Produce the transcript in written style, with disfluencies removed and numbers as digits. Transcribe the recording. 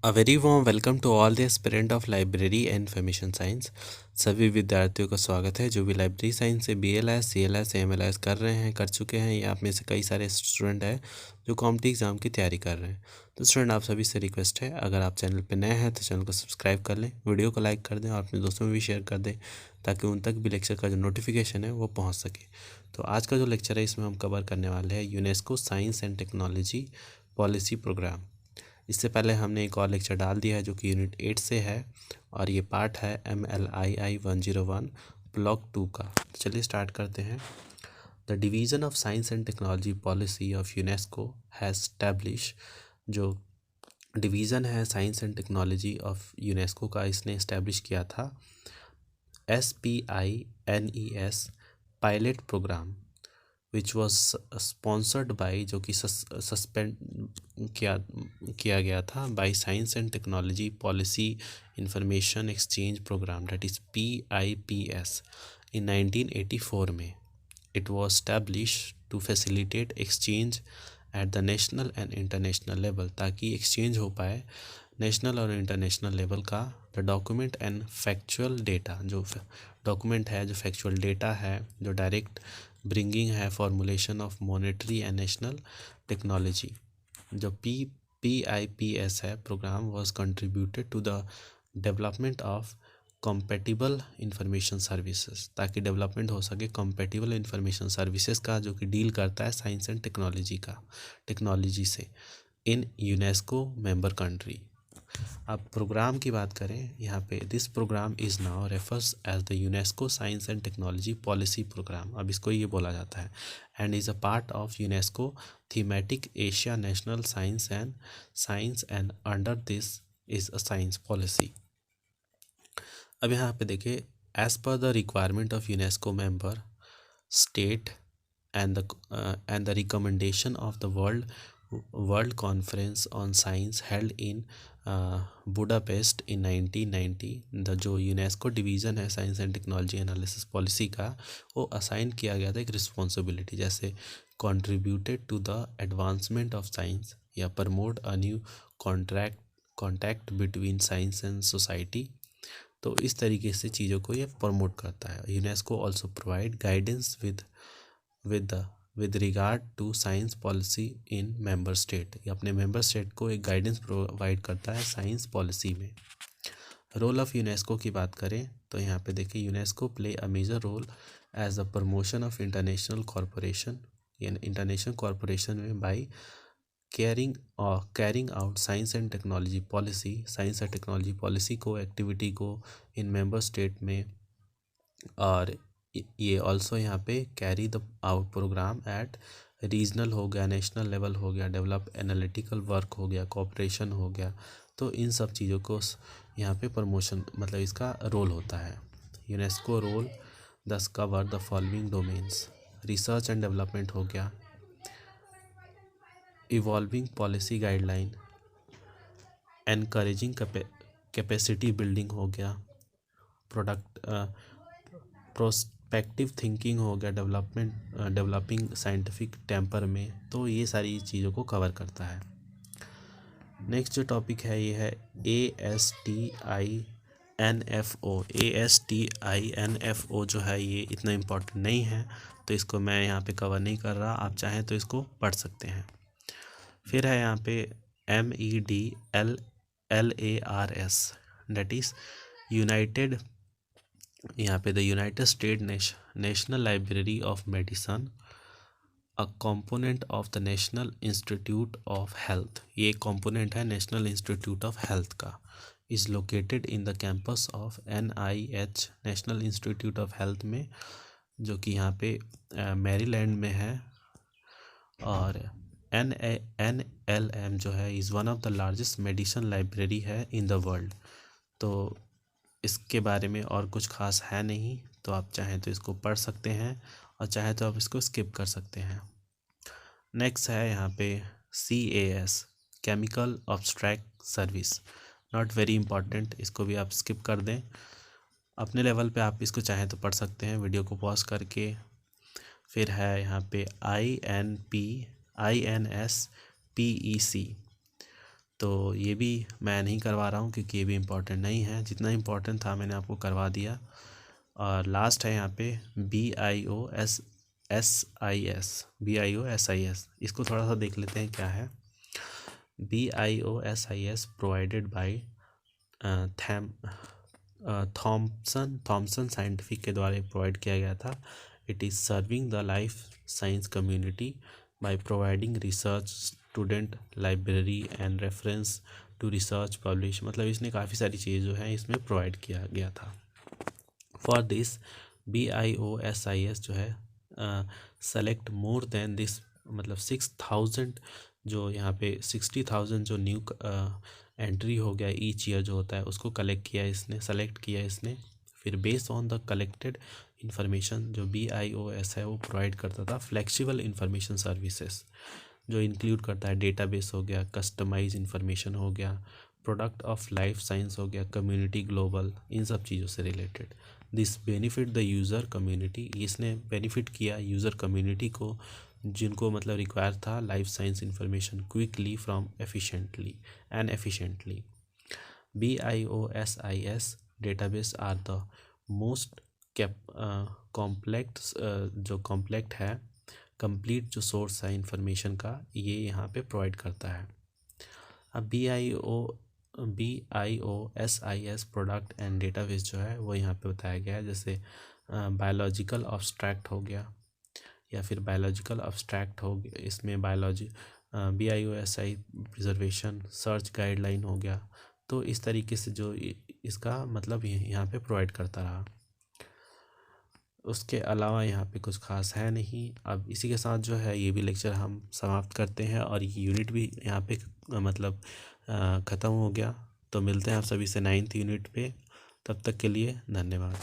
A very warm welcome to all the aspirant of library and information science. सभी विद्यार्थियों का स्वागत है जो भी लाइब्रेरी साइंस से BLS CLS MLS कर रहे हैं, कर चुके हैं, या आप में से कई सारे स्टूडेंट हैं जो कॉम्पिटिटिव एग्जाम की तैयारी कर रहे हैं। तो स्टूडेंट, आप सभी से रिक्वेस्ट है, अगर आप चैनल पर नए हैं तो चैनल को सब्सक्राइब कर लें, वीडियो को लाइक कर दें और अपने दोस्तों में भी शेयर कर दें ताकि उन तक भी लेक्चर का जो नोटिफिकेशन है वो पहुँच सके। तो आज का जो लेक्चर है इसमें हम कवर करने वाले हैं UNESCO science and technology policy programme. इससे पहले हमने एक और लेक्चर डाल दिया है जो कि यूनिट 8 से है और ये पार्ट है MLII 101 ब्लॉक 2 का। तो चलिए स्टार्ट करते हैं। The division of science and technology policy of UNESCO has establish, जो डिवीज़न है science and technology of UNESCO का, इसने इस्टेब्लिश किया था SPINES pilot programme which was sponsored by, जो कि सस्पेंड किया गया था by science and technology policy information exchange programme, that is PIPS, in 1984 में। It was establish to facilitate exchange at the national and international level, ताकि exchange हो पाए नेशनल और इंटरनेशनल लेवल का। The document and factual data, जो document है, जो factual data है, जो डायरेक्ट ब्रिंगिंग है formulation of monetary and national technology, जो PIPS है programme, was contributed to the development of compatible information services, ताकि डेवलपमेंट हो सके कॉम्पेटिबल इंफॉर्मेशन सर्विसेज का, जो कि डील करता है साइंस एंड टेक्नोलॉजी से इन यूनेस्को मेंबर कंट्री। अब प्रोग्राम की बात करें यहाँ पे, this programme is now refers as the UNESCO science and technology policy programme. अब इसको ये बोला जाता है and is a part of UNESCO thematic Asia national science and under this is a science policy. अब यहाँ पे देखिए, as per the requirement of UNESCO member state and the recommendation of the World Conference on Science held in Budapest in 1990, the जो UNESCO division है science and technology analysis policy का, वो assign किया गया था एक रिस्पॉन्सिबिलिटी, जैसे contributed to the advancement of science या promote a new contact between science and society. तो इस तरीके से चीज़ों को ये प्रमोट करता है। UNESCO also provide guidance with regard to science policy in member state, ये अपने मेंबर स्टेट को एक गाइडेंस प्रोवाइड करता है साइंस पॉलिसी में। रोल ऑफ यूनेस्को की बात करें तो यहाँ पे देखिए, UNESCO play a major role as a promotion of international corporation, international corporation में by carrying out science and technology policy, science and technology policy को, एक्टिविटी को इन मेंबर स्टेट में। और ये ऑल्सो यहाँ पे carry the out programme at regional हो गया, नेशनल लेवल हो गया, डेवलप एनालिटिकल वर्क हो गया, कोऑपरेशन हो गया। तो इन सब चीज़ों को यहाँ पे प्रमोशन, मतलब इसका रोल होता है। यूनेस्को रोल दस cover the following domains, research and development हो गया, evolving policy guideline, encouraging capacity building हो गया, प्रोडक्ट प्रोस्पेक्टिव थिंकिंग हो गया, डेवलपिंग साइंटिफिक टेम्पर में। तो ये सारी चीज़ों को कवर करता है। नेक्स्ट जो टॉपिक है ये है ASTINFO जो है ये इतना इम्पोर्टेंट नहीं है, तो इसको मैं यहाँ पे कवर नहीं कर रहा, आप चाहें तो इसको पढ़ सकते हैं। फिर है यहाँ पे MEDLLARS, डेट इज़ यूनाइटेड, यहाँ पे the united state national library of medicine, a component of the national institute of health, ये कंपोनेंट है नेशनल इंस्टीट्यूट ऑफ हेल्थ का, is located in the campus of NIH national institute of health में, जो कि यहाँ पे Maryland में है। और NLM जो है is one of the largest medicine library है इन द वर्ल्ड। तो इसके बारे में और कुछ खास है नहीं, तो आप चाहें तो इसको पढ़ सकते हैं और चाहे तो आप इसको स्किप कर सकते हैं। नेक्स्ट है यहाँ पे CAS, chemical abstract service, not very important, इसको भी आप स्किप कर दें। अपने लेवल पे आप इसको चाहें तो पढ़ सकते हैं वीडियो को पॉज करके। फिर है यहाँ पे INSPEC, तो ये भी मैं नहीं करवा रहा हूँ क्योंकि ये भी इम्पोर्टेंट नहीं है, जितना इम्पोर्टेंट था मैंने आपको करवा दिया। और लास्ट है यहाँ पे BIOSSIS, इसको थोड़ा सा देख लेते हैं क्या है। BIOSIS provided by Thomson scientific के द्वारा प्रोवाइड किया गया था। It is serving the life science community by providing research student library and reference to research publish, मतलब इसने काफ़ी सारी चीज़ जो है इसमें प्रोवाइड किया गया था। फॉर दिस BIOSIS जो है सेलेक्ट मोर देन दिस, मतलब 6000 जो यहाँ पे 60,000 जो न्यू एंट्री हो गया ईच ईयर जो होता है उसको कलेक्ट किया इसने, सेलेक्ट किया इसने। फिर based on the collected information जो BIOS है वो प्रोवाइड करता था फ्लेक्सिबल इंफॉर्मेशन सर्विसेज, जो इंक्लूड करता है डेटाबेस हो गया, कस्टमाइज इंफॉर्मेशन हो गया, प्रोडक्ट ऑफ लाइफ साइंस हो गया, कम्युनिटी ग्लोबल, इन सब चीज़ों से related. This benefit the user community, इसने बेनिफिट किया यूज़र कम्युनिटी को जिनको मतलब रिक्वायर था life science information quickly from efficiently and efficiently. BIOSIS database are the most complex, जो कॉम्प्लेक्ट है कंप्लीट जो सोर्स है इंफॉर्मेशन का, ये यहाँ पे प्रोवाइड करता है। अब BIOSIS प्रोडक्ट एंड डेटाबेस जो है वो यहाँ पे बताया गया है, जैसे बायोलॉजिकल अब्स्ट्रैक्ट हो गया या फिर बायोलॉजिकल अब्स्ट्रैक्ट हो गया, इसमें biology BIOSI preservation search guideline हो गया। तो इस तरीके से जो इसका मतलब यहाँ पे प्रोवाइड करता रहा। उसके अलावा यहाँ पे कुछ खास है नहीं। अब इसी के साथ जो है ये भी लेक्चर हम समाप्त करते हैं और ये यूनिट भी यहाँ पे मतलब ख़त्म हो गया। तो मिलते हैं आप सभी से 9th यूनिट पे, तब तक के लिए धन्यवाद।